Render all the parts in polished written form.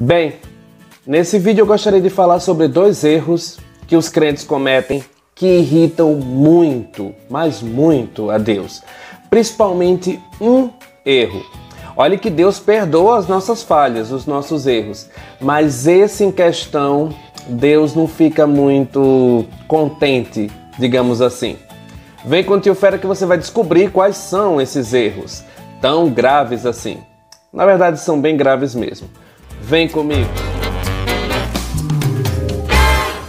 Bem, nesse vídeo eu gostaria de falar sobre dois erros que os crentes cometem que irritam muito, mas muito a Deus. Principalmente um erro. Olha que Deus perdoa as nossas falhas, os nossos erros, mas esse em questão, Deus não fica muito contente, digamos assim. Vem com o Tio Fera que você vai descobrir quais são esses erros, tão graves assim. Na verdade, são bem graves mesmo. Vem comigo!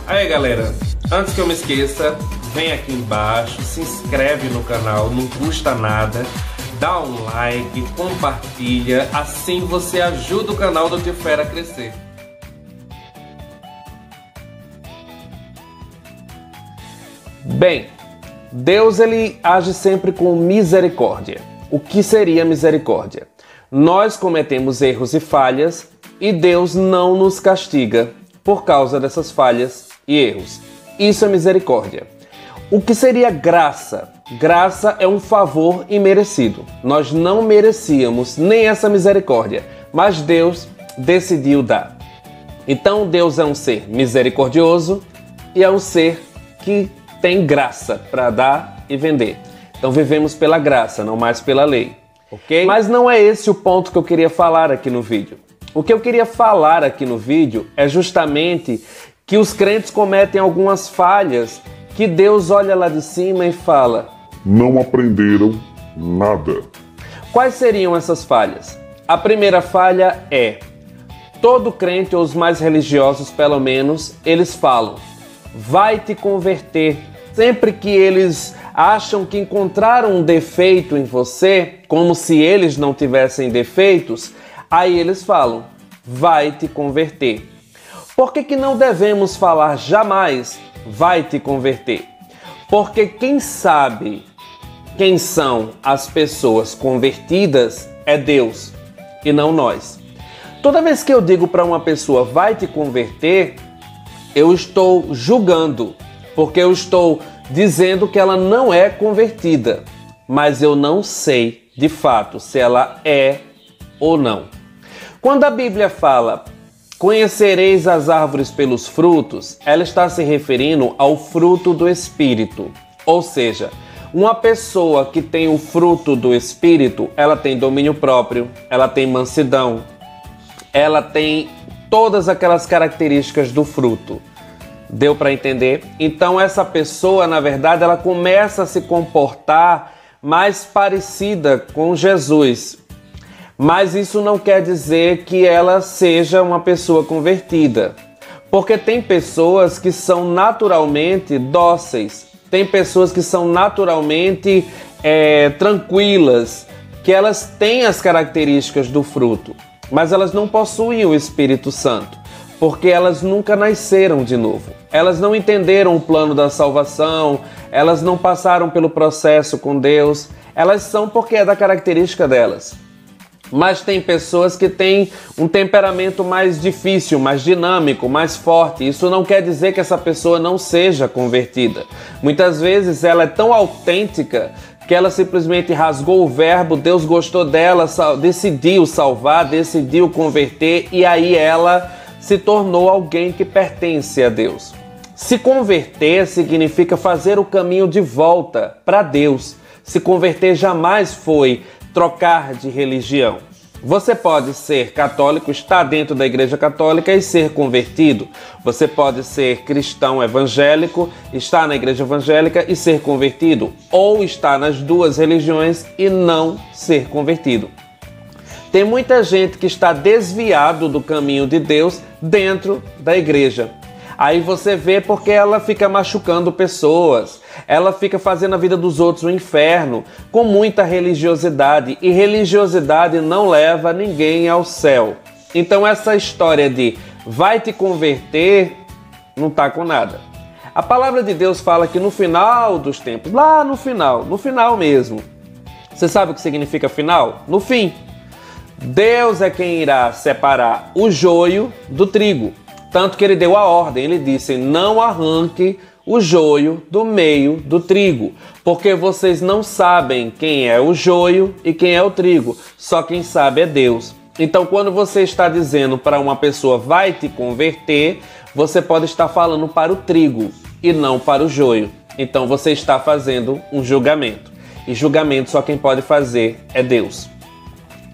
Aí galera, antes que eu me esqueça, vem aqui embaixo, se inscreve no canal, não custa nada, dá um like, compartilha, assim você ajuda o canal do Tio Fera a crescer. Bem, Deus ele age sempre com misericórdia. O que seria misericórdia? Nós cometemos erros e falhas e Deus não nos castiga por causa dessas falhas e erros. Isso é misericórdia. O que seria graça? Graça é um favor imerecido. Nós não merecíamos nem essa misericórdia, mas Deus decidiu dar. Então Deus é um ser misericordioso e é um ser que tem graça para dar e vender. Então vivemos pela graça, não mais pela lei, ok? Mas não é esse o ponto que eu queria falar aqui no vídeo. O que eu queria falar aqui no vídeo é justamente que os crentes cometem algumas falhas que Deus olha lá de cima e fala: não aprenderam nada. Quais seriam essas falhas? A primeira falha é: todo crente, ou os mais religiosos pelo menos, eles falam, vai te converter. Sempre que eles acham que encontraram um defeito em você, como se eles não tivessem defeitos, aí eles falam, vai te converter. Por que não devemos falar jamais, vai te converter? Porque quem sabe quem são as pessoas convertidas é Deus e não nós. Toda vez que eu digo para uma pessoa, vai te converter, eu estou julgando, porque eu estou dizendo que ela não é convertida, mas eu não sei de fato se ela é ou não. Quando a Bíblia fala, conhecereis as árvores pelos frutos, ela está se referindo ao fruto do Espírito. Ou seja, uma pessoa que tem o fruto do Espírito, ela tem domínio próprio, ela tem mansidão, ela tem todas aquelas características do fruto. Deu para entender? Então essa pessoa, na verdade, ela começa a se comportar mais parecida com Jesus. Mas isso não quer dizer que ela seja uma pessoa convertida. Porque tem pessoas que são naturalmente dóceis, tem pessoas que são naturalmente tranquilas, que elas têm as características do fruto, mas elas não possuem o Espírito Santo, porque elas nunca nasceram de novo. Elas não entenderam o plano da salvação, elas não passaram pelo processo com Deus, elas são porque é da característica delas. Mas tem pessoas que têm um temperamento mais difícil, mais dinâmico, mais forte. Isso não quer dizer que essa pessoa não seja convertida. Muitas vezes ela é tão autêntica que ela simplesmente rasgou o verbo, Deus gostou dela, decidiu salvar, decidiu converter e aí ela se tornou alguém que pertence a Deus. Se converter significa fazer o caminho de volta para Deus. Se converter jamais foi trocar de religião. Você pode ser católico, estar dentro da Igreja Católica e ser convertido. Você pode ser cristão evangélico, estar na Igreja Evangélica e ser convertido. Ou estar nas duas religiões e não ser convertido. Tem muita gente que está desviado do caminho de Deus dentro da igreja. Aí você vê porque ela fica machucando pessoas, ela fica fazendo a vida dos outros um inferno, com muita religiosidade, e religiosidade não leva ninguém ao céu. Então essa história de vai te converter, não tá com nada. A palavra de Deus fala que no final dos tempos, lá no final mesmo, você sabe o que significa final? No fim. Deus é quem irá separar o joio do trigo. Tanto que ele deu a ordem, ele disse, não arranque o joio do meio do trigo, porque vocês não sabem quem é o joio e quem é o trigo, só quem sabe é Deus. Então, quando você está dizendo para uma pessoa vai te converter, você pode estar falando para o trigo e não para o joio. Então, você está fazendo um julgamento. E julgamento só quem pode fazer é Deus.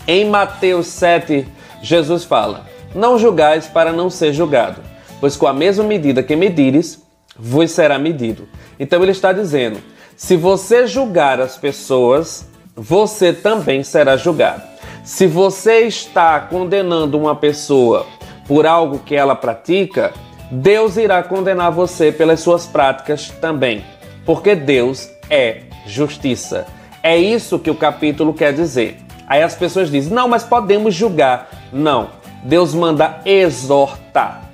Em Mateus 7, Jesus fala: não julgais para não ser julgado, pois com a mesma medida que medires, vos será medido. Então ele está dizendo, se você julgar as pessoas, você também será julgado. Se você está condenando uma pessoa por algo que ela pratica, Deus irá condenar você pelas suas práticas também, porque Deus é justiça. É isso que o capítulo quer dizer. Aí as pessoas dizem, não, mas podemos julgar. Não, Deus manda exortar.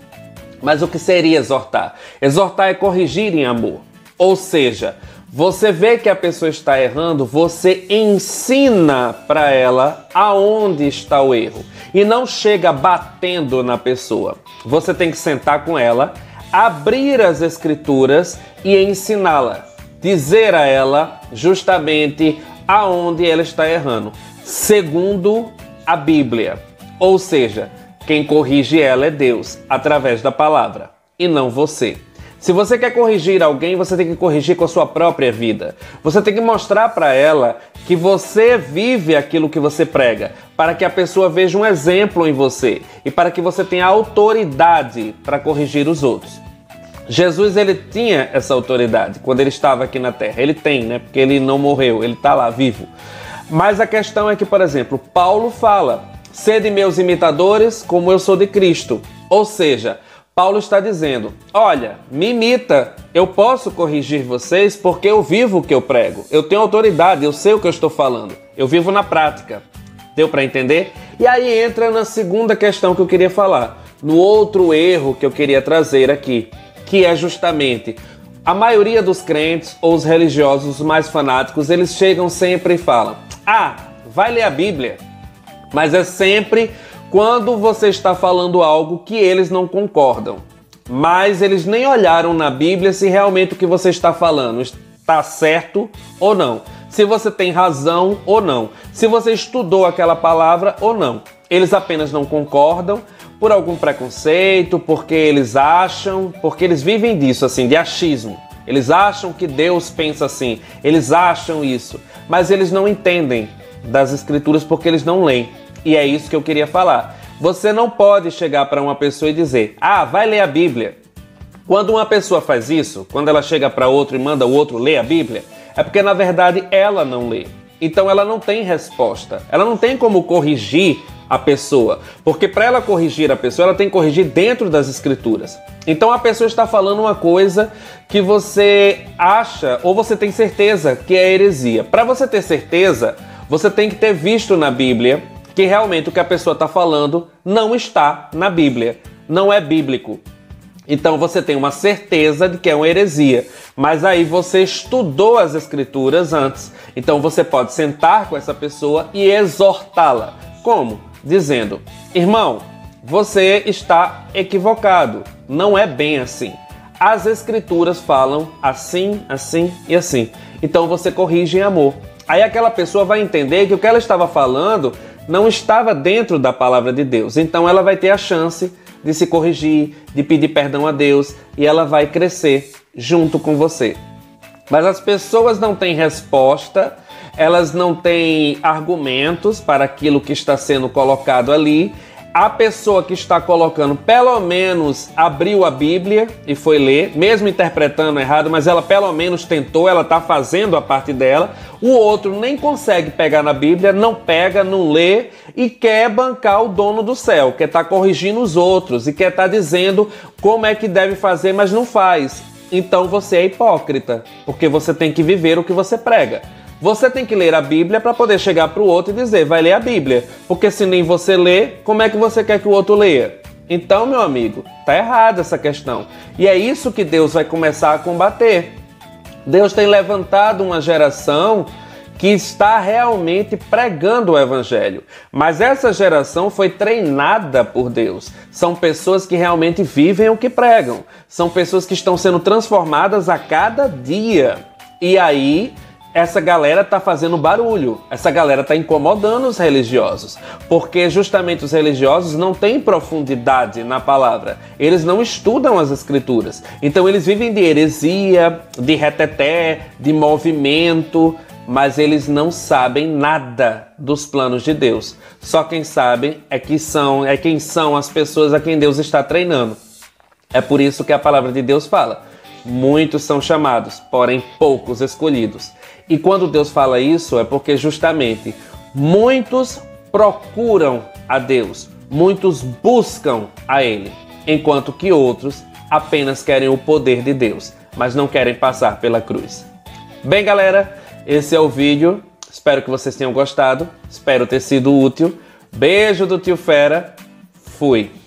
Mas o que seria exortar? Exortar é corrigir em amor. Ou seja, você vê que a pessoa está errando, você ensina para ela aonde está o erro. E não chega batendo na pessoa. Você tem que sentar com ela, abrir as escrituras e ensiná-la. Dizer a ela justamente aonde ela está errando, segundo a Bíblia. Ou seja, quem corrige ela é Deus, através da palavra, e não você. Se você quer corrigir alguém, você tem que corrigir com a sua própria vida. Você tem que mostrar para ela que você vive aquilo que você prega, para que a pessoa veja um exemplo em você e para que você tenha autoridade para corrigir os outros. Jesus, ele tinha essa autoridade quando ele estava aqui na terra. Ele tem, né? Porque ele não morreu, ele está lá, vivo. Mas a questão é que, por exemplo, Paulo fala, sede meus imitadores como eu sou de Cristo. Ou seja, Paulo está dizendo, olha, me imita, eu posso corrigir vocês porque eu vivo o que eu prego. Eu tenho autoridade, eu sei o que eu estou falando. Eu vivo na prática. Deu para entender? E aí entra na segunda questão que eu queria falar. No outro erro que eu queria trazer aqui. Que é justamente, a maioria dos crentes ou os religiosos mais fanáticos, eles chegam sempre e falam, vai ler a Bíblia. Mas é sempre quando você está falando algo que eles não concordam. Mas eles nem olharam na Bíblia se realmente o que você está falando está certo ou não. Se você tem razão ou não. Se você estudou aquela palavra ou não. Eles apenas não concordam por algum preconceito, porque eles acham, porque eles vivem disso, assim, de achismo. Eles acham que Deus pensa assim, eles acham isso, mas eles não entendem das escrituras porque eles não leem. E é isso que eu queria falar. Você não pode chegar para uma pessoa e dizer, vai ler a Bíblia. Quando uma pessoa faz isso, quando ela chega para outro e manda o outro ler a Bíblia, é porque na verdade ela não lê. Então ela não tem resposta, ela não tem como corrigir a pessoa, porque para ela corrigir a pessoa, ela tem que corrigir dentro das escrituras. Então a pessoa está falando uma coisa que você acha ou você tem certeza que é heresia. Para você ter certeza, você tem que ter visto na Bíblia que realmente o que a pessoa está falando não está na Bíblia, não é bíblico. Então você tem uma certeza de que é uma heresia, mas aí você estudou as escrituras antes. Então você pode sentar com essa pessoa e exortá-la. Como? Dizendo, irmão, você está equivocado, não é bem assim. As escrituras falam assim, assim e assim. Então você corrige em amor. Aí aquela pessoa vai entender que o que ela estava falando não estava dentro da palavra de Deus. Então ela vai ter a chance de se corrigir, de pedir perdão a Deus e ela vai crescer junto com você. Mas as pessoas não têm resposta, elas não têm argumentos para aquilo que está sendo colocado ali. A pessoa que está colocando, pelo menos abriu a Bíblia e foi ler, mesmo interpretando errado, mas ela pelo menos tentou, ela está fazendo a parte dela. O outro nem consegue pegar na Bíblia, não pega, não lê e quer bancar o dono do céu, quer estar corrigindo os outros e quer estar dizendo como é que deve fazer, mas não faz. Então você é hipócrita, porque você tem que viver o que você prega. Você tem que ler a Bíblia para poder chegar para o outro e dizer, vai ler a Bíblia. Porque se nem você lê, como é que você quer que o outro leia? Então, meu amigo, tá errada essa questão. E é isso que Deus vai começar a combater. Deus tem levantado uma geração que está realmente pregando o Evangelho. Mas essa geração foi treinada por Deus. São pessoas que realmente vivem o que pregam. São pessoas que estão sendo transformadas a cada dia. E aí essa galera está fazendo barulho, essa galera está incomodando os religiosos, porque justamente os religiosos não têm profundidade na palavra, eles não estudam as escrituras, então eles vivem de heresia, de reteté, de movimento, mas eles não sabem nada dos planos de Deus. Só quem sabe é quem são as pessoas a quem Deus está treinando. É por isso que a palavra de Deus fala: muitos são chamados, porém poucos escolhidos. E quando Deus fala isso, é porque justamente muitos procuram a Deus, muitos buscam a Ele, enquanto que outros apenas querem o poder de Deus, mas não querem passar pela cruz. Bem, galera, esse é o vídeo. Espero que vocês tenham gostado, espero ter sido útil. Beijo do Tio Fera, fui!